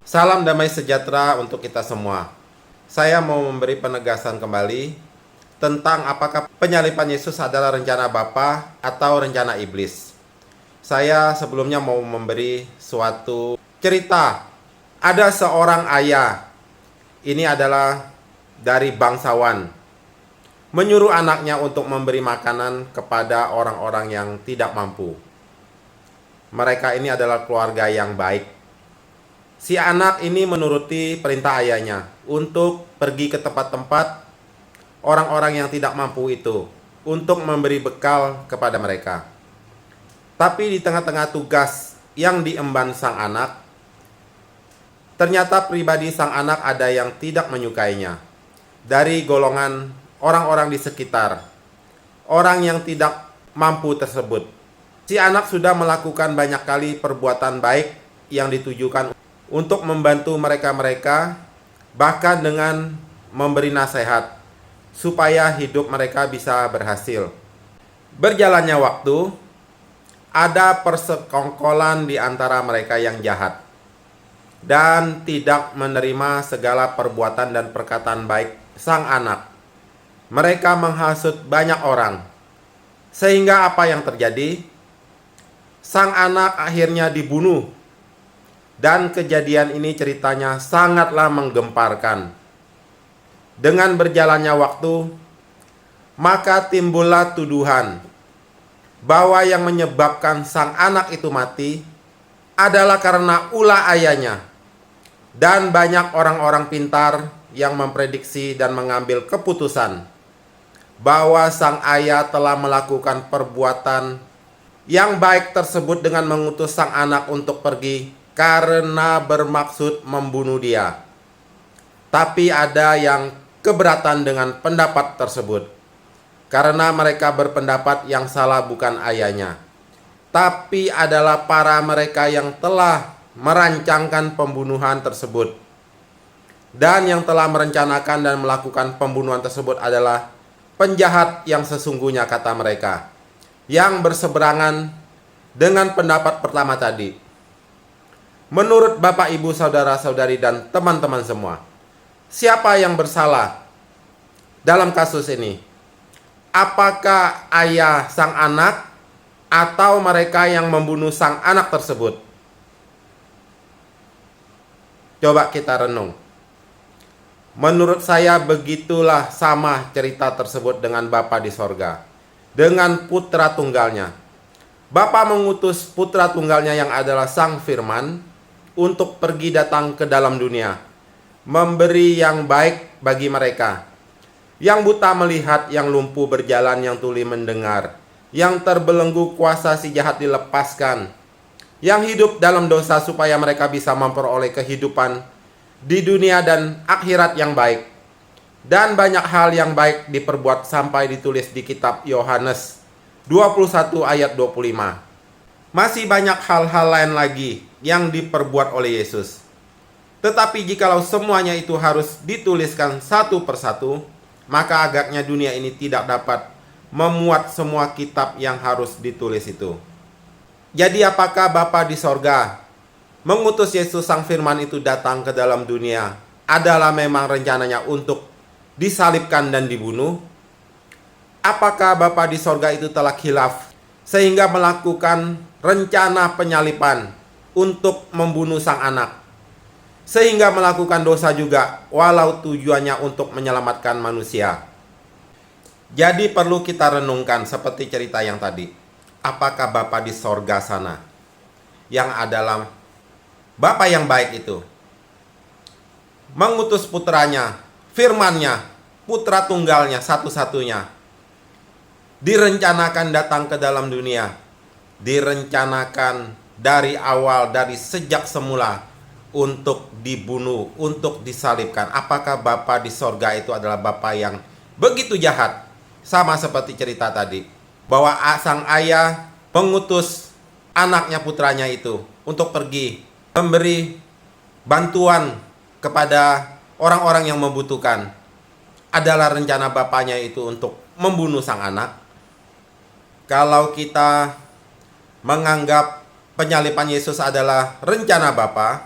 Salam damai sejahtera untuk kita semua. Saya mau memberi penegasan kembali tentang apakah penyaliban Yesus adalah rencana Bapa atau rencana iblis. Saya sebelumnya mau memberi suatu cerita. Ada seorang ayah, ini adalah dari bangsawan, menyuruh anaknya untuk memberi makanan kepada orang-orang yang tidak mampu. Mereka ini adalah keluarga yang baik. Si anak ini menuruti perintah ayahnya untuk pergi ke tempat-tempat orang-orang yang tidak mampu itu untuk memberi bekal kepada mereka. Tapi di tengah-tengah tugas yang diemban sang anak, ternyata pribadi sang anak ada yang tidak menyukainya. Dari golongan orang-orang di sekitar, orang yang tidak mampu tersebut. Si anak sudah melakukan banyak kali perbuatan baik yang ditujukan untuk membantu mereka-mereka, bahkan dengan memberi nasihat supaya hidup mereka bisa berhasil. Berjalannya waktu, ada persekongkolan di antara mereka yang jahat dan tidak menerima segala perbuatan dan perkataan baik sang anak. Mereka menghasut banyak orang, sehingga apa yang terjadi? Sang anak akhirnya dibunuh. Dan kejadian ini ceritanya sangatlah menggemparkan. Dengan berjalannya waktu, maka timbullah tuduhan bahwa yang menyebabkan sang anak itu mati adalah karena ulah ayahnya. Dan banyak orang-orang pintar yang memprediksi dan mengambil keputusan bahwa sang ayah telah melakukan perbuatan yang baik tersebut dengan mengutus sang anak untuk pergi karena bermaksud membunuh dia. Tapi ada yang keberatan dengan pendapat tersebut, karena mereka berpendapat yang salah bukan ayahnya, tapi adalah para mereka yang telah merancangkan pembunuhan tersebut. Dan yang telah merencanakan dan melakukan pembunuhan tersebut adalah penjahat yang sesungguhnya, kata mereka, yang berseberangan dengan pendapat pertama tadi. Menurut Bapak, Ibu, Saudara-saudari, dan teman-teman semua, siapa yang bersalah dalam kasus ini? Apakah ayah sang anak atau mereka yang membunuh sang anak tersebut? Coba kita renung. Menurut saya begitulah sama cerita tersebut dengan Bapa di sorga, dengan putra tunggalnya. Bapa mengutus putra tunggalnya yang adalah Sang Firman untuk pergi datang ke dalam dunia, memberi yang baik bagi mereka. Yang buta melihat, yang lumpuh berjalan, yang tuli mendengar, yang terbelenggu kuasa si jahat dilepaskan, yang hidup dalam dosa supaya mereka bisa memperoleh kehidupan di dunia dan akhirat yang baik. Dan banyak hal yang baik diperbuat sampai ditulis di kitab Yohanes 21 ayat 25. Masih banyak hal-hal lain lagi yang diperbuat oleh Yesus. Tetapi jikalau semuanya itu harus dituliskan satu persatu, maka agaknya dunia ini tidak dapat memuat semua kitab yang harus ditulis itu. Jadi apakah Bapa di sorga mengutus Yesus Sang Firman itu datang ke dalam dunia adalah memang rencananya untuk disalibkan dan dibunuh? Apakah Bapa di sorga itu telah khilaf sehingga melakukan rencana penyaliban untuk membunuh sang anak, sehingga melakukan dosa juga walau tujuannya untuk menyelamatkan manusia? Jadi perlu kita renungkan seperti cerita yang tadi. Apakah Bapa di sorga sana yang adalah Bapa yang baik itu mengutus putranya, firmannya, putra tunggalnya satu-satunya, direncanakan datang ke dalam dunia, direncanakan dari awal, dari sejak semula untuk dibunuh, untuk disalibkan? Apakah Bapa di sorga itu adalah Bapa yang begitu jahat? Sama seperti cerita tadi, bahwa sang ayah mengutus anaknya, putranya itu untuk pergi memberi bantuan kepada orang-orang yang membutuhkan. Adalah rencana bapaknya itu untuk membunuh sang anak. Kalau kita menganggap penyaliban Yesus adalah rencana Bapa,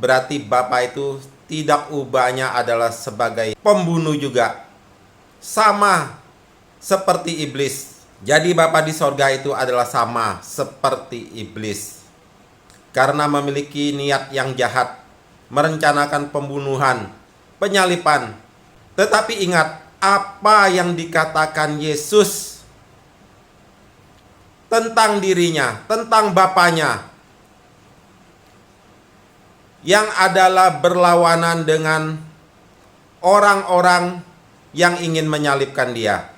berarti Bapa itu tidak ubahnya adalah sebagai pembunuh juga. Sama seperti iblis. Jadi Bapa di sorga itu adalah sama seperti iblis. Karena memiliki niat yang jahat, merencanakan pembunuhan, penyalipan. Tetapi ingat, apa yang dikatakan Yesus tentang dirinya, tentang Bapanya, yang adalah berlawanan dengan orang-orang yang ingin menyalibkan dia.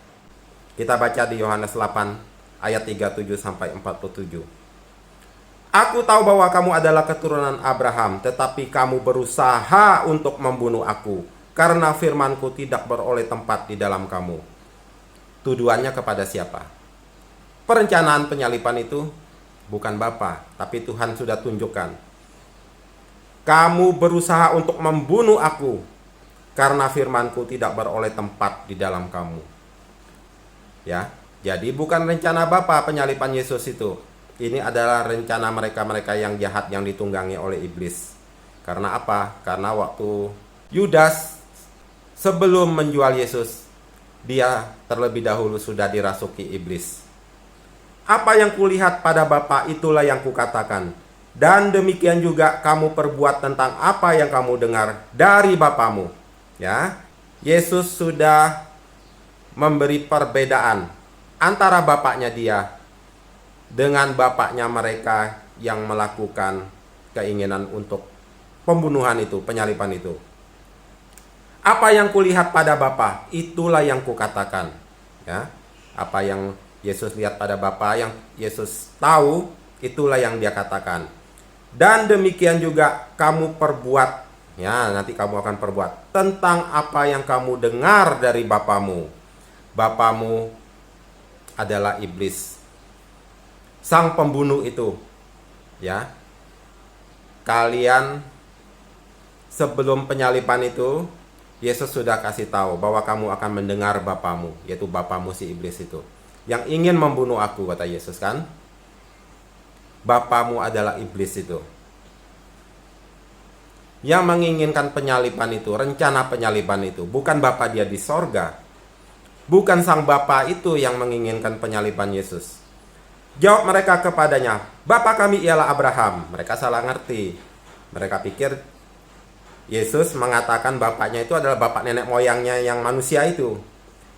Kita baca di Yohanes 8 ayat 37 sampai 47. Aku tahu bahwa kamu adalah keturunan Abraham, tetapi kamu berusaha untuk membunuh aku, karena firmanku tidak beroleh tempat di dalam kamu. Tuduhannya kepada siapa? Perencanaan penyalipan itu bukan Bapa, tapi Tuhan sudah tunjukkan. Kamu berusaha untuk membunuh aku, karena firmanku tidak beroleh tempat di dalam kamu. Ya, jadi bukan rencana Bapa penyalipan Yesus itu. Ini adalah rencana mereka-mereka yang jahat yang ditunggangi oleh iblis. Karena apa? Karena waktu Yudas sebelum menjual Yesus, dia terlebih dahulu sudah dirasuki iblis. Apa yang kulihat pada Bapa, itulah yang kukatakan. Dan demikian juga kamu perbuat tentang apa yang kamu dengar dari bapamu. Ya, Yesus sudah memberi perbedaan antara bapaknya dia dengan bapaknya mereka yang melakukan keinginan untuk pembunuhan itu, penyalipan itu. Apa yang kulihat pada Bapa, itulah yang kukatakan. Ya, apa yang Yesus lihat pada Bapa, yang Yesus tahu, itulah yang dia katakan. Dan demikian juga kamu perbuat, ya nanti kamu akan perbuat tentang apa yang kamu dengar dari bapamu. Bapamu adalah iblis, sang pembunuh itu. Ya, kalian sebelum penyalipan itu, Yesus sudah kasih tahu bahwa kamu akan mendengar bapamu, yaitu bapamu si iblis itu, yang ingin membunuh aku, kata Yesus kan. Bapamu adalah iblis itu, yang menginginkan penyalipan itu, rencana penyalipan itu. Bukan Bapa dia di sorga, bukan sang Bapa itu yang menginginkan penyalipan Yesus. Jawab mereka kepadanya, Bapa kami ialah Abraham. Mereka salah ngerti. Mereka pikir Yesus mengatakan bapaknya itu adalah bapak nenek moyangnya yang manusia itu.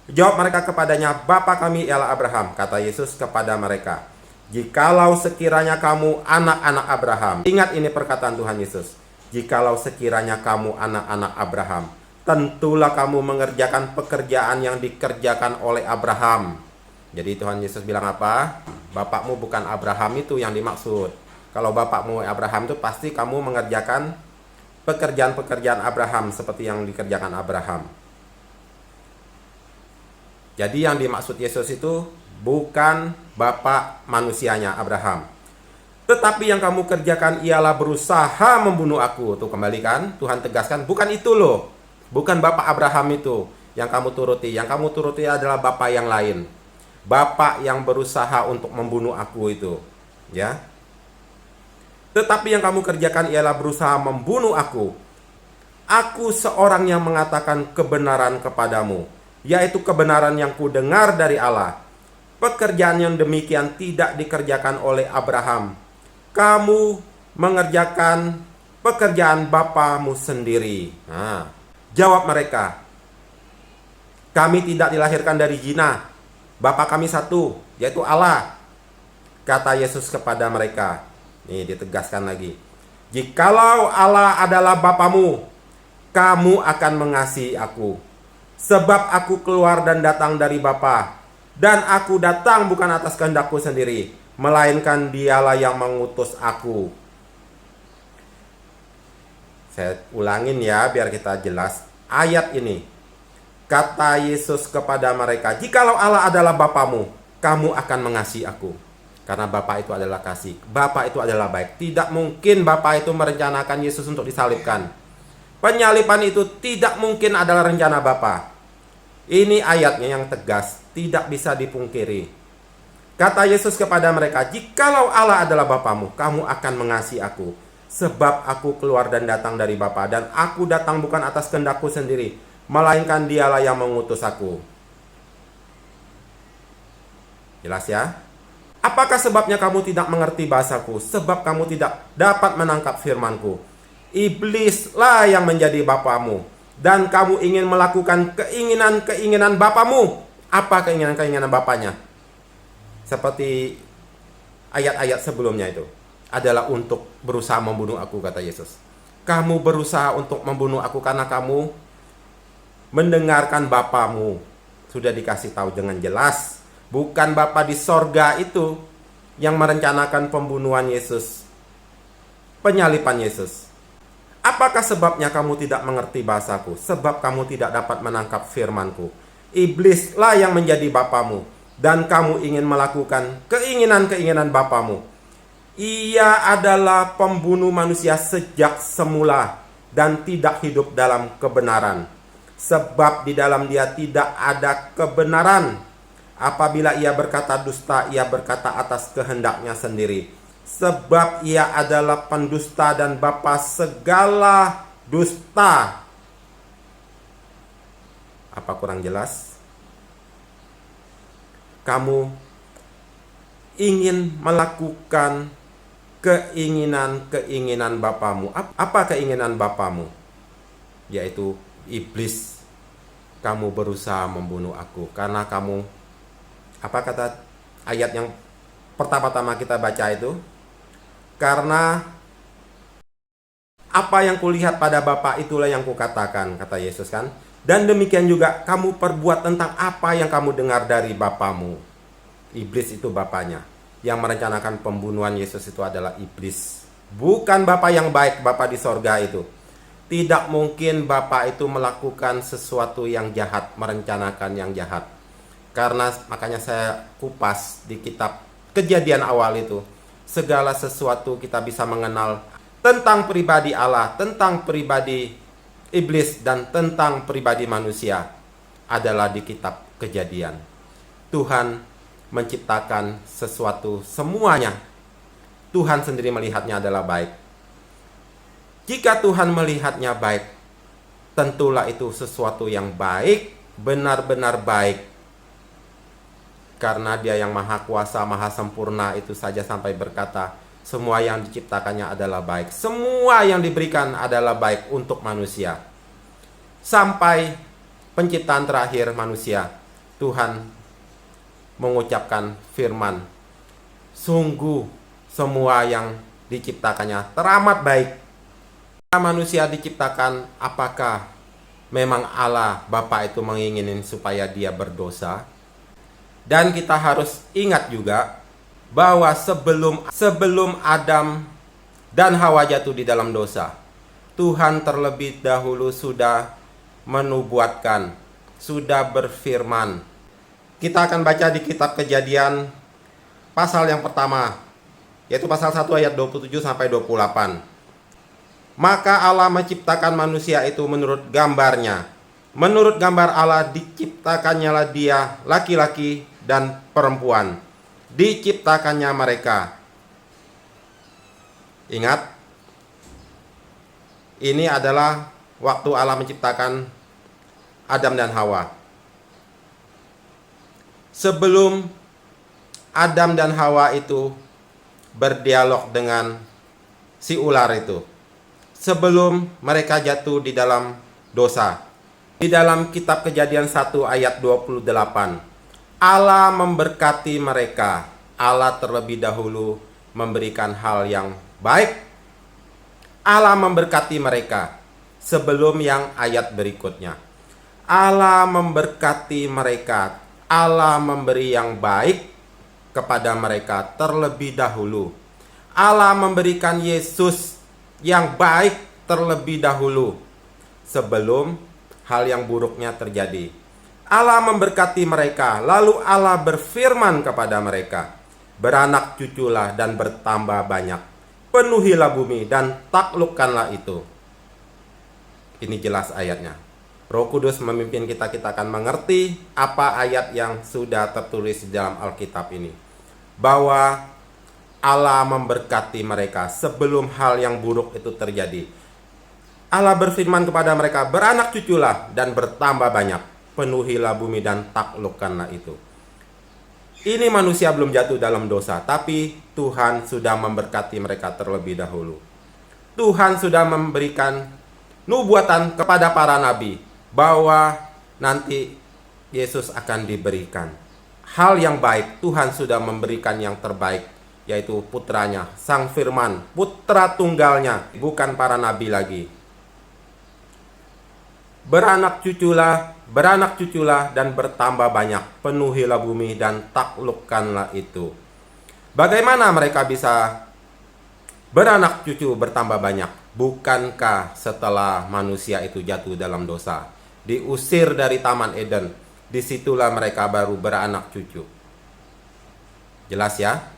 Jawab mereka kepadanya, Bapa kami ialah Abraham. Kata Yesus kepada mereka, jikalau sekiranya kamu anak-anak Abraham. Ingat ini perkataan Tuhan Yesus. Jikalau sekiranya kamu anak-anak Abraham, tentulah kamu mengerjakan pekerjaan yang dikerjakan oleh Abraham. Jadi Tuhan Yesus bilang apa? Bapakmu bukan Abraham itu yang dimaksud. Kalau bapakmu Abraham itu pasti kamu mengerjakan pekerjaan-pekerjaan Abraham seperti yang dikerjakan Abraham. Jadi yang dimaksud Yesus itu bukan bapak manusianya Abraham, tetapi yang kamu kerjakan ialah berusaha membunuh aku. Tuh kembali kan, Tuhan tegaskan, bukan itu loh, bukan bapak Abraham itu yang kamu turuti. Yang kamu turuti adalah bapak yang lain, bapak yang berusaha untuk membunuh aku itu. Ya, tetapi yang kamu kerjakan ialah berusaha membunuh aku. Aku seorang yang mengatakan kebenaran kepadamu, yaitu kebenaran yang kudengar dari Allah. Pekerjaan yang demikian tidak dikerjakan oleh Abraham. Kamu mengerjakan pekerjaan bapamu sendiri. Nah, jawab mereka, kami tidak dilahirkan dari zina. Bapa kami satu, yaitu Allah. Kata Yesus kepada mereka, nih ditegaskan lagi, jikalau Allah adalah bapamu, kamu akan mengasihi aku. Sebab aku keluar dan datang dari Bapa, dan aku datang bukan atas kehendakku sendiri, melainkan dialah yang mengutus aku. Saya ulangin ya biar kita jelas ayat ini. Kata Yesus kepada mereka, jikalau Allah adalah bapamu, kamu akan mengasihi aku. Karena Bapa itu adalah kasih, Bapa itu adalah baik. Tidak mungkin Bapa itu merencanakan Yesus untuk disalibkan. Penyalipan itu tidak mungkin adalah rencana Bapa. Ini ayatnya yang tegas, tidak bisa dipungkiri. Kata Yesus kepada mereka, jikalau Allah adalah bapamu, kamu akan mengasihi aku. Sebab aku keluar dan datang dari Bapa, dan aku datang bukan atas kehendakku sendiri, melainkan Dialah yang mengutus aku. Jelas ya? Apakah sebabnya kamu tidak mengerti bahasaku? Sebab kamu tidak dapat menangkap firmanku. Iblislah yang menjadi bapamu, dan kamu ingin melakukan keinginan-keinginan bapamu. Apa keinginan-keinginan bapanya? Seperti ayat-ayat sebelumnya itu, adalah untuk berusaha membunuh aku, kata Yesus. Kamu berusaha untuk membunuh aku karena kamu mendengarkan bapamu. Sudah dikasih tahu dengan jelas, bukan Bapa di sorga itu yang merencanakan pembunuhan Yesus, penyalipan Yesus. Apakah sebabnya kamu tidak mengerti bahasaku? Sebab kamu tidak dapat menangkap firmanku. Iblislah yang menjadi bapamu, dan kamu ingin melakukan keinginan-keinginan bapamu. Ia adalah pembunuh manusia sejak semula dan tidak hidup dalam kebenaran. Sebab di dalam dia tidak ada kebenaran. Apabila ia berkata dusta, ia berkata atas kehendaknya sendiri. Sebab ia adalah pendusta dan bapa segala dusta. Apa kurang jelas? Kamu ingin melakukan keinginan-keinginan bapamu. Apa keinginan bapamu? Yaitu iblis. Kamu berusaha membunuh aku karena kamu, apa kata ayat yang pertama-tama kita baca itu? Karena apa yang kulihat pada Bapa itulah yang kukatakan, kata Yesus kan. Dan demikian juga kamu perbuat tentang apa yang kamu dengar dari bapamu. Iblis itu bapanya. Yang merencanakan pembunuhan Yesus itu adalah iblis. Bukan Bapa yang baik, Bapa di sorga itu. Tidak mungkin Bapa itu melakukan sesuatu yang jahat, merencanakan yang jahat. Karena makanya saya kupas di kitab Kejadian awal itu. Segala sesuatu kita bisa mengenal tentang pribadi Allah, tentang pribadi iblis, dan tentang pribadi manusia adalah di kitab Kejadian. Tuhan menciptakan sesuatu semuanya. Tuhan sendiri melihatnya adalah baik. Jika Tuhan melihatnya baik, tentulah itu sesuatu yang baik, benar-benar baik. Karena dia yang maha kuasa, maha sempurna itu saja sampai berkata, semua yang diciptakannya adalah baik. Semua yang diberikan adalah baik untuk manusia. Sampai penciptaan terakhir manusia, Tuhan mengucapkan firman, sungguh semua yang diciptakannya teramat baik. Manusia diciptakan, apakah memang Allah Bapa itu menginginin supaya dia berdosa? Dan kita harus ingat juga bahwa sebelum Adam dan Hawa jatuh di dalam dosa, Tuhan terlebih dahulu sudah menubuatkan, sudah berfirman. Kita akan baca di kitab Kejadian pasal yang pertama, yaitu pasal 1 ayat 27 sampai 28. Maka Allah menciptakan manusia itu menurut gambarnya. Menurut gambar Allah diciptakannya lah dia, laki-laki dan perempuan. Diciptakannya mereka. Ingat, ini adalah waktu Allah menciptakan Adam dan Hawa. Sebelum Adam dan Hawa itu berdialog dengan si ular itu, sebelum mereka jatuh di dalam dosa. Di dalam kitab Kejadian 1 ayat 28, Allah memberkati mereka. Allah terlebih dahulu memberikan hal yang baik. Allah memberkati mereka sebelum yang ayat berikutnya. Allah memberkati mereka. Allah memberi yang baik kepada mereka terlebih dahulu. Allah memberikan Yesus yang baik terlebih dahulu sebelum hal yang buruknya terjadi. Allah memberkati mereka, lalu Allah berfirman kepada mereka, beranak cuculah dan bertambah banyak, penuhilah bumi dan taklukkanlah itu. Ini jelas ayatnya. Roh Kudus memimpin kita akan mengerti apa ayat yang sudah tertulis di dalam Alkitab ini. Bahwa Allah memberkati mereka sebelum hal yang buruk itu terjadi. Allah berfirman kepada mereka, beranak cuculah dan bertambah banyak, penuhilah bumi dan taklukkanlah itu. Ini manusia belum jatuh dalam dosa, tapi Tuhan sudah memberkati mereka terlebih dahulu. Tuhan sudah memberikan nubuatan kepada para nabi bahwa nanti Yesus akan diberikan hal yang baik. Tuhan sudah memberikan yang terbaik, yaitu putranya, Sang Firman, putra tunggalnya, bukan para nabi lagi. Beranak cuculah dan bertambah banyak, penuhilah bumi dan taklukkanlah itu. Bagaimana mereka bisa beranak cucu bertambah banyak? Bukankah setelah manusia itu jatuh dalam dosa, diusir dari Taman Eden, disitulah mereka baru beranak cucu? Jelas ya?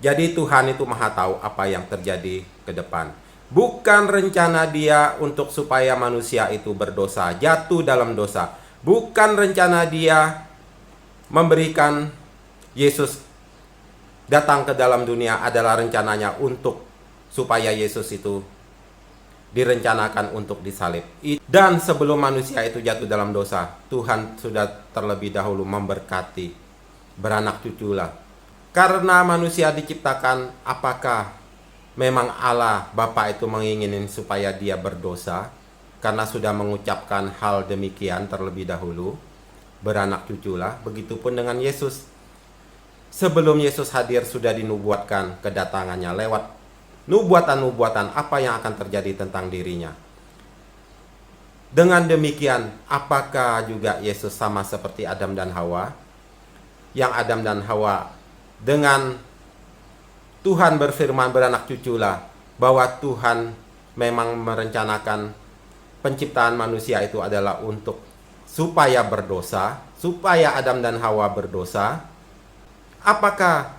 Jadi Tuhan itu maha tahu apa yang terjadi ke depan. Bukan rencana Dia untuk supaya manusia itu berdosa, jatuh dalam dosa. Bukan rencana Dia memberikan Yesus datang ke dalam dunia, adalah rencananya untuk supaya Yesus itu direncanakan untuk disalib. Dan sebelum manusia itu jatuh dalam dosa, Tuhan sudah terlebih dahulu memberkati, beranak cuculah. Karena manusia diciptakan, apakah memang Allah Bapa itu menginginkan supaya dia berdosa? Karena sudah mengucapkan hal demikian terlebih dahulu, beranak cuculah. Begitupun dengan Yesus. Sebelum Yesus hadir sudah dinubuatkan kedatangannya lewat nubuatan-nubuatan apa yang akan terjadi tentang dirinya. Dengan demikian, apakah juga Yesus sama seperti Adam dan Hawa? Yang Adam dan Hawa dengan Tuhan berfirman beranak cuculah, bahwa Tuhan memang merencanakan penciptaan manusia itu adalah untuk supaya berdosa, supaya Adam dan Hawa berdosa. Apakah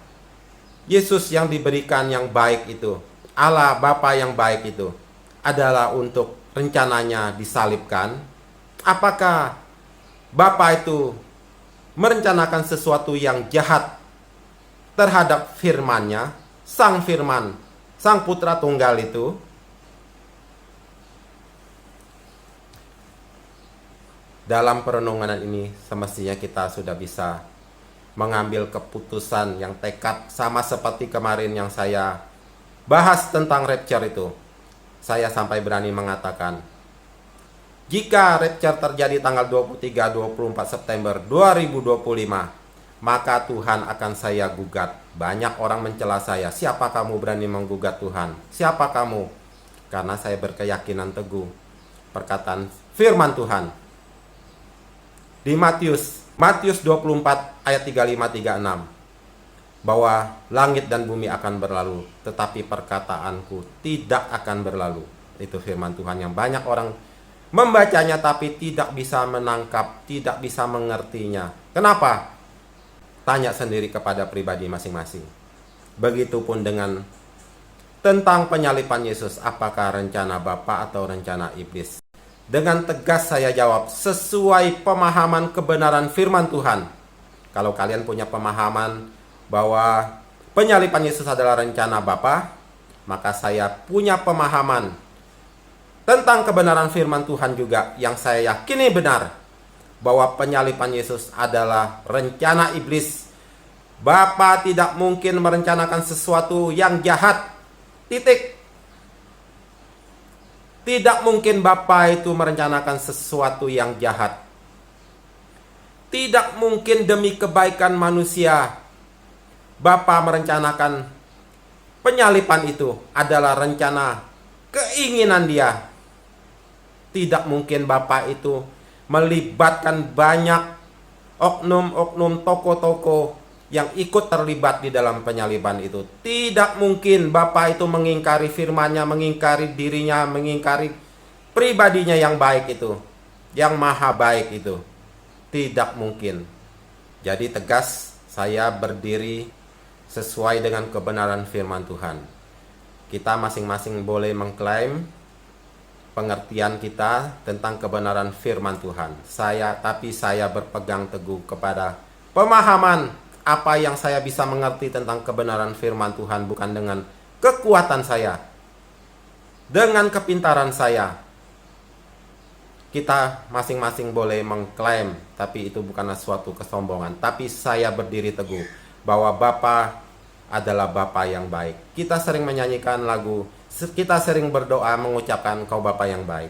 Yesus yang diberikan yang baik itu, Allah Bapa yang baik itu, adalah untuk rencananya disalibkan? Apakah Bapa itu merencanakan sesuatu yang jahat terhadap firman-Nya, Sang Firman, Sang Putra Tunggal itu? Dalam perenungan ini semestinya kita sudah bisa mengambil keputusan yang tekad, sama seperti kemarin yang saya bahas tentang rapture itu. Saya sampai berani mengatakan, jika rapture terjadi tanggal 23-24 September 2025, maka Tuhan akan saya gugat. Banyak orang mencela saya, siapa kamu berani menggugat Tuhan? Siapa kamu? Karena saya berkeyakinan teguh perkataan firman Tuhan di Matius 24 ayat 35-36, bahwa langit dan bumi akan berlalu, tetapi perkataanku tidak akan berlalu. Itu firman Tuhan yang banyak orang membacanya tapi tidak bisa menangkap, tidak bisa mengertinya. Kenapa? Tanya sendiri kepada pribadi masing-masing. Begitupun dengan tentang penyaliban Yesus, apakah rencana Bapa atau rencana iblis? Dengan tegas saya jawab, sesuai pemahaman kebenaran firman Tuhan. Kalau kalian punya pemahaman bahwa penyaliban Yesus adalah rencana Bapa, maka saya punya pemahaman tentang kebenaran firman Tuhan juga yang saya yakini benar, bahwa penyaliban Yesus adalah rencana iblis. Bapa tidak mungkin merencanakan sesuatu yang jahat. Titik. Tidak mungkin Bapa itu merencanakan sesuatu yang jahat. Tidak mungkin demi kebaikan manusia Bapa merencanakan penyaliban itu adalah rencana keinginan Dia. Tidak mungkin Bapa itu melibatkan banyak oknum-oknum toko-toko yang ikut terlibat di dalam penyaliban itu. Tidak mungkin Bapa itu mengingkari firman-Nya, mengingkari dirinya, mengingkari pribadinya yang baik itu, yang maha baik itu. Tidak mungkin. Jadi tegas saya berdiri sesuai dengan kebenaran firman Tuhan. Kita masing-masing boleh mengklaim pengertian kita tentang kebenaran firman Tuhan. Tapi saya berpegang teguh kepada pemahaman apa yang saya bisa mengerti tentang kebenaran firman Tuhan bukan dengan kekuatan saya, dengan kepintaran saya. Kita masing-masing boleh mengklaim, tapi itu bukanlah suatu kesombongan. Tapi saya berdiri teguh bahwa Bapa adalah Bapa yang baik. Kita sering menyanyikan lagu, kita sering berdoa mengucapkan Kau Bapa yang baik.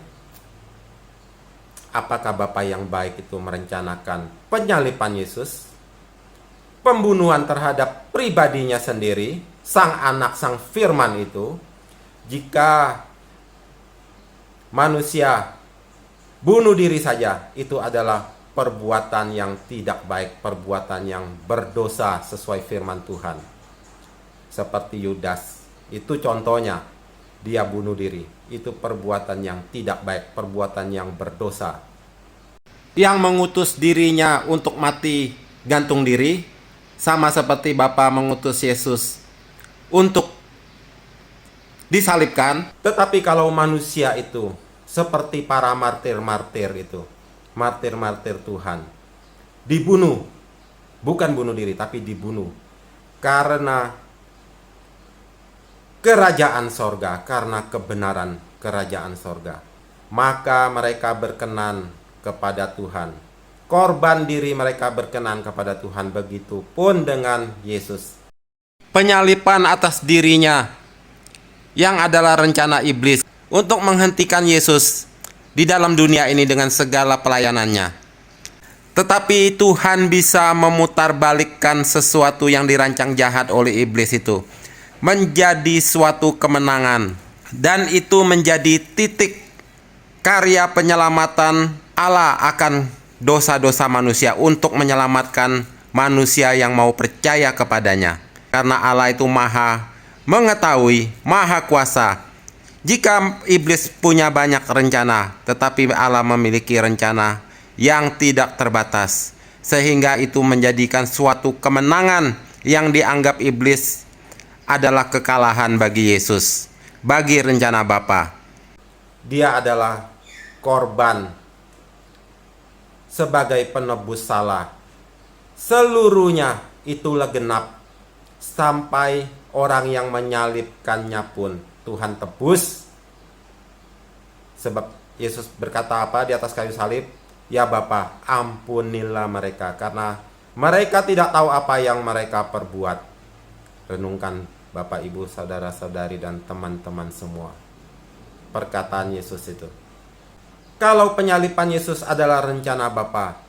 Apakah Bapa yang baik itu merencanakan penyalipan Yesus? Pembunuhan terhadap pribadinya sendiri, sang anak, sang firman itu. Jika manusia bunuh diri saja, itu adalah perbuatan yang tidak baik, perbuatan yang berdosa sesuai firman Tuhan. Seperti Yudas, itu contohnya, dia bunuh diri. Itu perbuatan yang tidak baik, perbuatan yang berdosa. Yang mengutus dirinya untuk mati gantung diri, sama seperti Bapa mengutus Yesus untuk disalibkan. Tetapi kalau manusia itu seperti para martir-martir itu, martir-martir Tuhan, dibunuh, bukan bunuh diri tapi dibunuh karena kerajaan sorga, karena kebenaran kerajaan sorga, maka mereka berkenan kepada Tuhan. Korban diri mereka berkenan kepada Tuhan. Begitupun dengan Yesus. Penyalipan atas dirinya yang adalah rencana iblis untuk menghentikan Yesus di dalam dunia ini dengan segala pelayanannya. Tetapi Tuhan bisa memutarbalikkan sesuatu yang dirancang jahat oleh iblis itu menjadi suatu kemenangan, dan itu menjadi titik karya penyelamatan Allah akan dosa-dosa manusia, untuk menyelamatkan manusia yang mau percaya kepadanya. Karena Allah itu maha mengetahui, maha kuasa. Jika iblis punya banyak rencana, tetapi Allah memiliki rencana yang tidak terbatas, sehingga itu menjadikan suatu kemenangan yang dianggap iblis adalah kekalahan bagi Yesus, bagi rencana Bapa. Dia adalah korban sebagai penebus salah. Seluruhnya itulah genap, sampai orang yang menyalibkannya pun Tuhan tebus. Sebab Yesus berkata apa di atas kayu salib? Ya Bapa, ampunilah mereka, karena mereka tidak tahu apa yang mereka perbuat. Renungkan Bapak, Ibu, saudara-saudari, dan teman-teman semua, perkataan Yesus itu. Kalau penyalipan Yesus adalah rencana Bapa,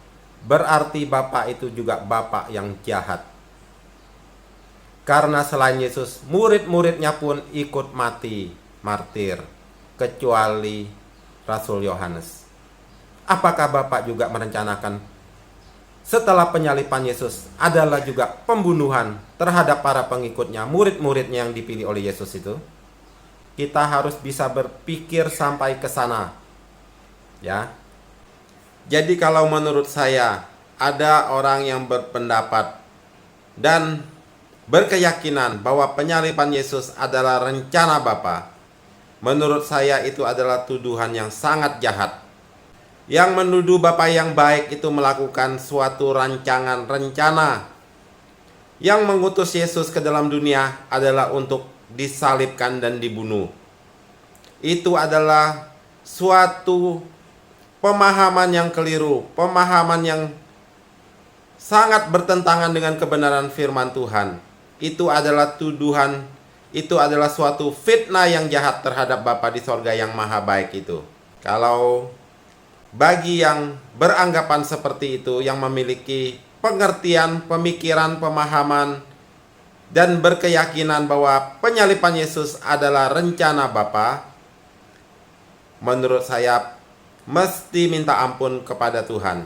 berarti Bapa itu juga Bapa yang jahat. Karena selain Yesus, murid-muridnya pun ikut mati martir, kecuali Rasul Yohanes. Apakah Bapa juga merencanakan setelah penyalipan Yesus adalah juga pembunuhan terhadap para pengikutnya, murid-muridnya yang dipilih oleh Yesus itu? Kita harus bisa berpikir sampai ke sana. Ya. Jadi kalau menurut saya ada orang yang berpendapat dan berkeyakinan bahwa penyalipan Yesus adalah rencana Bapa, menurut saya itu adalah tuduhan yang sangat jahat. Yang menuduh Bapa yang baik itu melakukan suatu rancangan rencana. Yang mengutus Yesus ke dalam dunia adalah untuk disalibkan dan dibunuh. Itu adalah suatu pemahaman yang keliru, pemahaman yang sangat bertentangan dengan kebenaran firman Tuhan. Itu adalah tuduhan, itu adalah suatu fitnah yang jahat terhadap Bapa di sorga yang maha baik itu. Kalau bagi yang beranggapan seperti itu, yang memiliki pengertian, pemikiran, pemahaman, dan berkeyakinan bahwa penyalipan Yesus adalah rencana Bapa, menurut saya mesti minta ampun kepada Tuhan,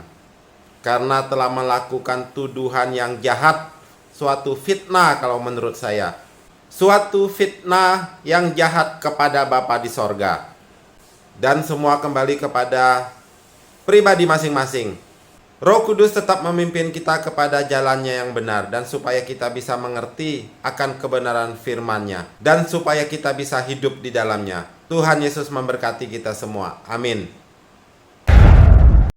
karena telah melakukan tuduhan yang jahat, suatu fitnah kalau menurut saya, suatu fitnah yang jahat kepada Bapa di sorga. Dan semua kembali kepada pribadi masing-masing. Roh Kudus tetap memimpin kita kepada jalannya yang benar, dan supaya kita bisa mengerti akan kebenaran firman-Nya, dan supaya kita bisa hidup di dalamnya. Tuhan Yesus memberkati kita semua. Amin.